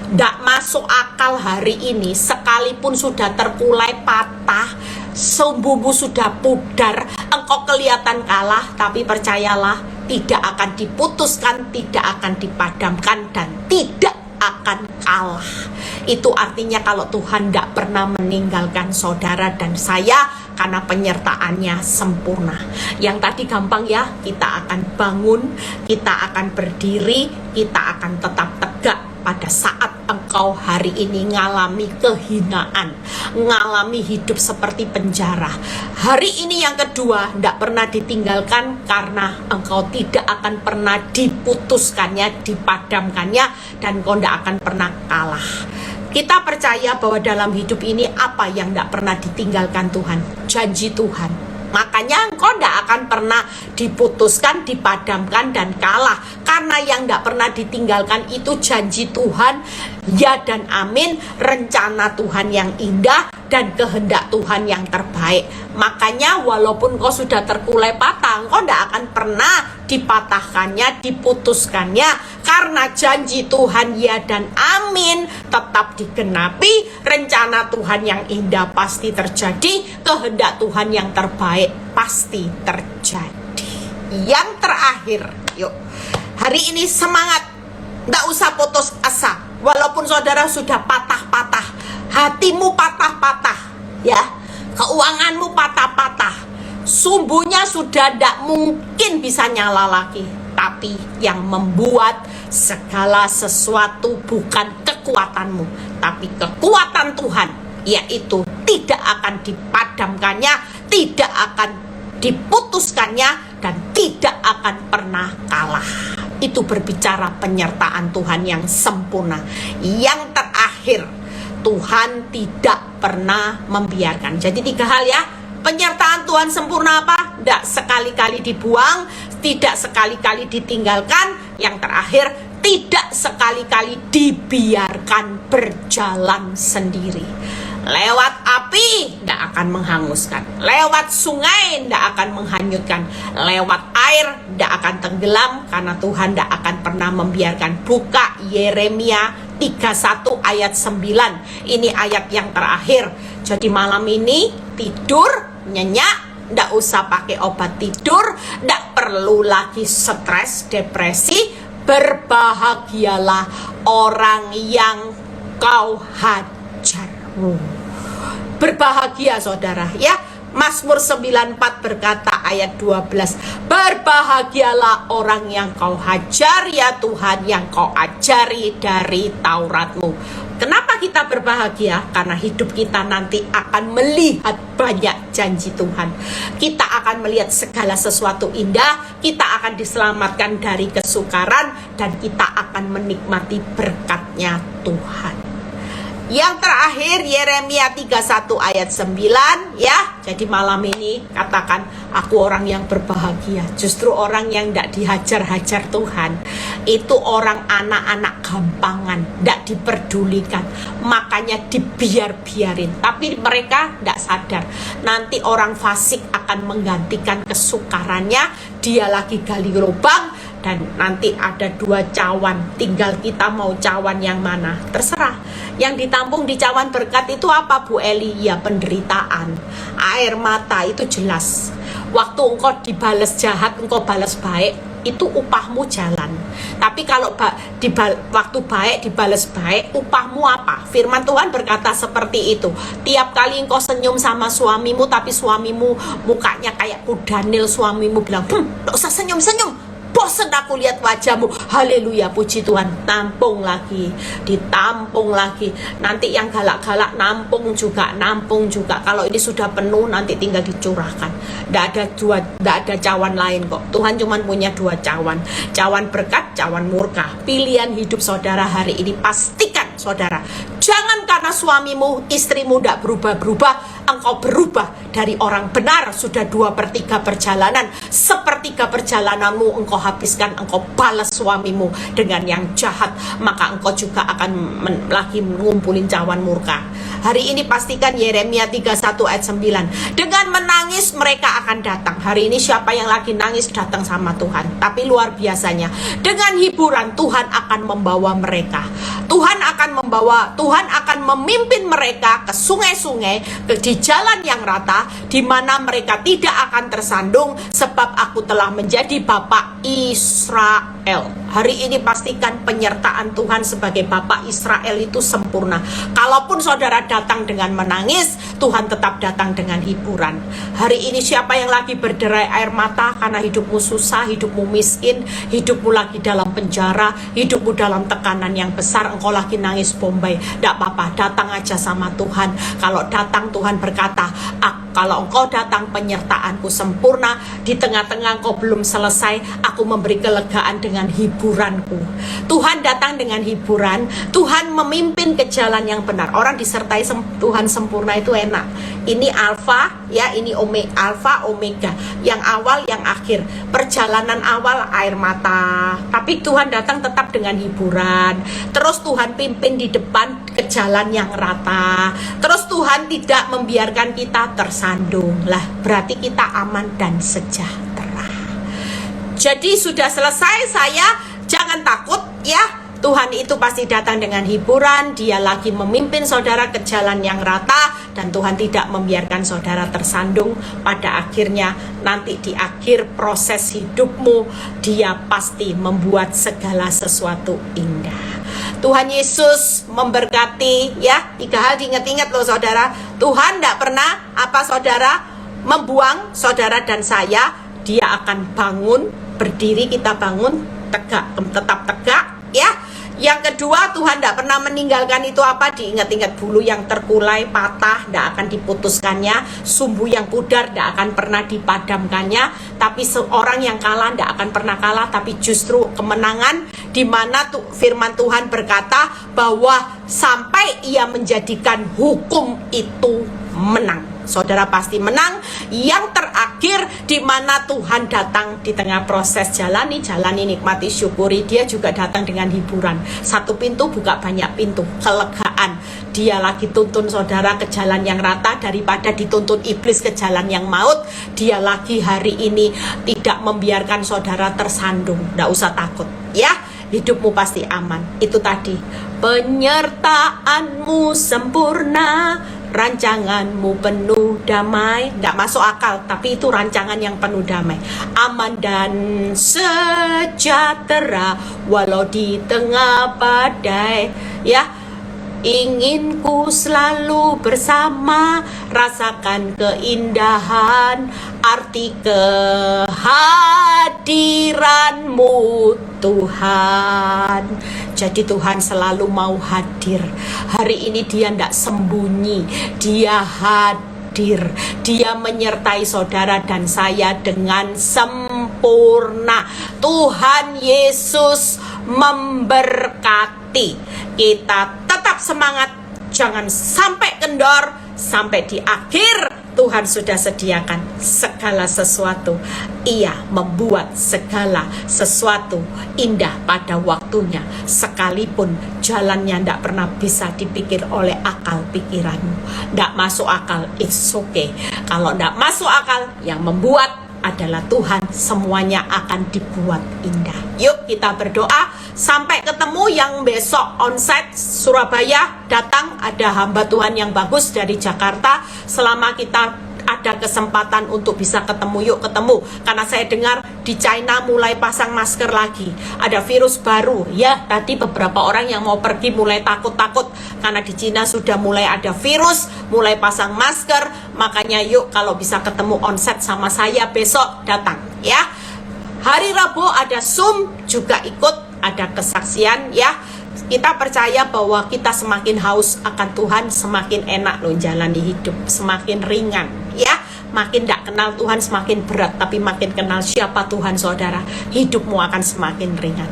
Tidak masuk akal hari ini, sekalipun sudah terkulai patah, sumbumu sudah pudar, engkau kelihatan kalah, tapi percayalah, tidak akan diputuskan, tidak akan dipadamkan, dan tidak akan kalah. Itu artinya kalau Tuhan tidak pernah meninggalkan saudara dan saya, karena penyertaannya sempurna. Yang tadi gampang ya, kita akan bangun, kita akan berdiri, kita akan tetap tegak pada saat engkau hari ini ngalami kehinaan, ngalami hidup seperti penjara. Hari ini yang kedua, tidak pernah ditinggalkan karena engkau tidak akan pernah diputuskannya, dipadamkannya, dan engkau tidak akan pernah kalah. Kita percaya bahwa dalam hidup ini apa yang tidak pernah ditinggalkan Tuhan? Janji Tuhan. Makanya engkau tidak akan pernah diputuskan, dipadamkan, dan kalah. Karena yang tidak pernah ditinggalkan itu janji Tuhan, ya dan amin, rencana Tuhan yang indah, dan kehendak Tuhan yang terbaik. Makanya walaupun kau sudah terkulai patah, engkau tidak akan pernah dipatahkannya, diputuskannya. Karena janji Tuhan ya dan amin tetap digenapi, rencana Tuhan yang indah pasti terjadi, kehendak Tuhan yang terbaik pasti terjadi. Yang terakhir, yuk, hari ini semangat, tidak usah putus asa. Walaupun saudara sudah patah-patah, hatimu patah-patah, ya, keuanganmu patah-patah, sumbunya sudah tidak mungkin bisa nyala lagi. Tapi yang membuat segala sesuatu bukan kekuatanmu, tapi kekuatan Tuhan, yaitu tidak akan dipadamkannya, tidak akan diputuskannya, dan tidak akan pernah kalah. Itu berbicara penyertaan Tuhan yang sempurna. Yang terakhir, Tuhan tidak pernah membiarkan. Jadi 3 hal ya. Penyertaan Tuhan sempurna apa? Tidak sekali-kali dibuang, tidak sekali-kali ditinggalkan. Yang terakhir, tidak sekali-kali dibiarkan berjalan sendiri. Lewat api tidak akan menghanguskan, lewat sungai tidak akan menghanyutkan, lewat air tidak akan tenggelam, karena Tuhan tidak akan pernah membiarkan. Buka Yeremia 31 ayat 9. Ini ayat yang terakhir. Jadi malam ini tidur nyenyak, tidak usah pakai obat tidur, tidak perlu lagi stres, depresi. Berbahagialah orang yang kau hajar. Berbahagia saudara ya. Mazmur 94 berkata ayat 12, berbahagialah orang yang kau hajar ya Tuhan, yang kau ajari dari Tauratmu. Kenapa kita berbahagia? Karena hidup kita nanti akan melihat banyak janji Tuhan. Kita akan melihat segala sesuatu indah, kita akan diselamatkan dari kesukaran, dan kita akan menikmati berkatnya Tuhan. Yang terakhir Yeremia 31 ayat 9 ya. Jadi malam ini katakan, aku orang yang berbahagia. Justru orang yang tidak dihajar-hajar Tuhan, Itu orang anak-anak gampangan, tidak diperdulikan, makanya dibiarin. Tapi mereka tidak sadar, nanti orang fasik akan menggantikan kesukarannya. Dia lagi gali lubang, dan nanti ada 2 cawan, tinggal kita mau cawan yang mana, terserah. Yang ditampung di cawan berkat itu apa, Bu Eli? Ya penderitaan, air mata, itu jelas. Waktu engkau dibalas jahat, engkau balas baik, itu upahmu jalan. Tapi kalau waktu baik dibalas baik, upahmu apa? Firman Tuhan berkata seperti itu. Tiap kali engkau senyum sama suamimu, tapi suamimu mukanya kayak kudanil, suamimu bilang, gak usah senyum-senyum, bosen aku lihat wajahmu. Haleluya, puji Tuhan. Nampung lagi, ditampung lagi. Nanti yang galak-galak nampung juga. Kalau ini sudah penuh, nanti tinggal dicurahkan. Tidak ada cawan lain kok. Tuhan cuma punya 2 cawan. Cawan berkat, cawan murka. Pilihan hidup saudara hari ini, pastikan saudara, jangan karena suamimu, istrimu tidak berubah-berubah, engkau berubah dari orang benar. Sudah 2/3 perjalanan, 1/3 perjalananmu engkau habiskan, engkau balas suamimu dengan yang jahat, maka engkau juga akan lagi ngumpulin cawan murka. Hari ini pastikan Yeremia 31 ayat 9. Dengan menangis mereka akan datang. Hari ini siapa yang lagi nangis datang sama Tuhan. Tapi luar biasanya, dengan hiburan Tuhan akan membawa mereka. Tuhan akan memimpin mereka ke sungai-sungai, di jalan yang rata, di mana mereka tidak akan tersandung, sebab aku telah menjadi Bapa Israel. Hari ini pastikan penyertaan Tuhan sebagai Bapa Israel itu sempurna. Kalaupun saudara datang dengan menangis, Tuhan tetap datang dengan hiburan. Hari ini siapa yang lagi berderai air mata karena hidupmu susah, hidupmu miskin, hidupmu lagi dalam penjara, hidupmu dalam tekanan yang besar, engkau lagi nangis bombay, tidak apa-apa, datang aja sama Tuhan. Kalau datang, Tuhan berkata, kalau engkau datang, penyertaanku sempurna. Di tengah-tengah engkau belum selesai, aku memberi kelegaan dengan hiburanku. Tuhan datang dengan hiburan. Tuhan memimpin ke jalan yang benar. Orang disertai Tuhan sempurna itu enak. Ini alfa, ya, ini alfa omega, yang awal yang akhir. Perjalanan awal air mata, tapi Tuhan datang tetap dengan hiburan. Terus Tuhan pimpin di depan ke jalan yang rata. Terus Tuhan tidak membiarkan kita tersandung. Lah, berarti kita aman dan sejahtera. Jadi sudah selesai, saya jangan takut ya. Tuhan itu pasti datang dengan hiburan. Dia lagi memimpin saudara ke jalan yang rata, dan Tuhan tidak membiarkan saudara tersandung. Pada akhirnya nanti di akhir proses hidupmu, Dia pasti membuat segala sesuatu indah. Tuhan Yesus memberkati ya. 3 hal diingat-ingat loh saudara. Tuhan tidak pernah membuang saudara dan saya. Dia akan bangun, berdiri, kita bangun, tetap tegak ya. Yang kedua, Tuhan tidak pernah meninggalkan itu apa? Diingat-ingat, bulu yang terkulai, patah, tidak akan diputuskannya. Sumbu yang pudar tidak akan pernah dipadamkannya. Tapi seorang yang kalah tidak akan pernah kalah, tapi justru kemenangan, di mana firman Tuhan berkata bahwa sampai Ia menjadikan hukum itu menang. Saudara pasti menang. Yang terakhir, di mana Tuhan datang di tengah proses jalani, nikmati, syukuri. Dia juga datang dengan hiburan. 1 pintu buka banyak pintu, kelegaan. Dia lagi tuntun saudara ke jalan yang rata daripada dituntun iblis ke jalan yang maut. Dia lagi hari ini tidak membiarkan saudara tersandung. Tidak usah takut ya. Hidupmu pasti aman. Itu tadi, penyertaanmu sempurna, rancanganmu penuh damai. Tidak masuk akal, tapi itu rancangan yang penuh damai. Aman dan sejahtera walau di tengah badai ya. Inginku selalu bersama, rasakan keindahan, arti kehadiranmu Tuhan. Jadi Tuhan selalu mau hadir. Hari ini Dia tidak sembunyi, Dia hadir. Dia menyertai saudara dan saya dengan sempurna. Tuhan Yesus memberkati. Kita tetap semangat, jangan sampai kendor, sampai di akhir Tuhan sudah sediakan segala sesuatu. Ia membuat segala sesuatu indah pada waktunya, sekalipun jalannya tidak pernah bisa dipikir oleh akal pikiranmu. Tidak masuk akal, it's okay. Kalau tidak masuk akal, yang membuat adalah Tuhan, semuanya akan dibuat indah. Yuk kita berdoa. Sampai ketemu yang besok onsite Surabaya. Datang, ada hamba Tuhan yang bagus dari Jakarta. Selama kita ada kesempatan untuk bisa ketemu, yuk ketemu. Karena saya dengar di China mulai pasang masker lagi. Ada virus baru. Ya, tadi beberapa orang yang mau pergi mulai takut-takut. Karena di China sudah mulai ada virus, mulai pasang masker. Makanya yuk kalau bisa ketemu onsite sama saya besok, datang ya. Hari Rabu ada Zoom juga ikut, ada kesaksian ya. Kita percaya bahwa kita semakin haus akan Tuhan, semakin enak loh jalani hidup, semakin ringan ya. Makin tidak kenal Tuhan semakin berat, tapi makin kenal siapa Tuhan saudara, hidupmu akan semakin ringan.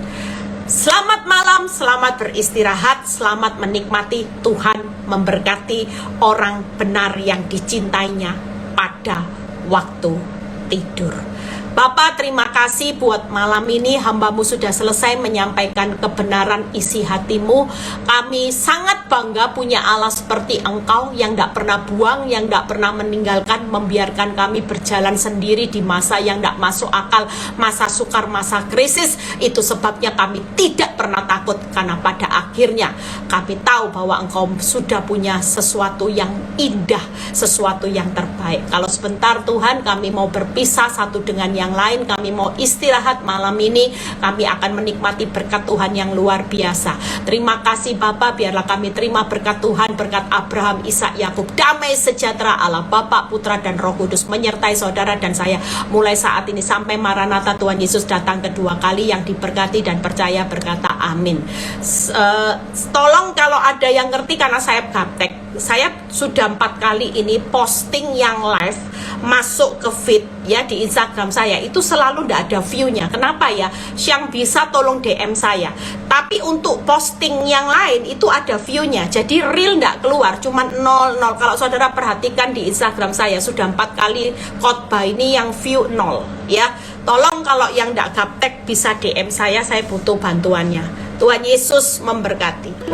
Selamat malam, selamat beristirahat, selamat menikmati. Tuhan memberkati orang benar yang dicintainya pada waktu tidur. Bapak, terima kasih buat malam ini. Hambamu sudah selesai menyampaikan kebenaran isi hatimu. Kami sangat bangga punya Allah seperti Engkau yang tidak pernah buang, yang tidak pernah meninggalkan, membiarkan kami berjalan sendiri di masa yang tidak masuk akal, masa sukar, masa krisis. Itu sebabnya kami tidak pernah takut, karena pada akhirnya kami tahu bahwa Engkau sudah punya sesuatu yang indah, sesuatu yang terbaik. Kalau sebentar Tuhan kami mau berpisah satu dengan yang lain, kami mau istirahat malam ini, kami akan menikmati berkat Tuhan yang luar biasa. Terima kasih Bapak, biarlah kami terima berkat Tuhan, berkat Abraham, Ishak, Yakub. Damai sejahtera Allah Bapa, Putra dan Roh Kudus menyertai saudara dan saya mulai saat ini sampai Maranatha Tuhan Yesus datang kedua kali. Yang diberkati dan percaya berkata amin. Tolong kalau ada yang ngerti, karena saya gaptek, saya sudah 4 kali ini posting yang live masuk ke feed ya di Instagram saya, itu selalu tidak ada view-nya. Kenapa ya? Yang bisa tolong DM saya. Tapi untuk posting yang lain itu ada view-nya. Jadi real tidak keluar, cuma 0. Kalau saudara perhatikan di Instagram saya sudah 4 kali khotbah ini yang view 0 ya. Tolong kalau yang tidak gaptek bisa DM saya butuh bantuannya. Tuhan Yesus memberkati.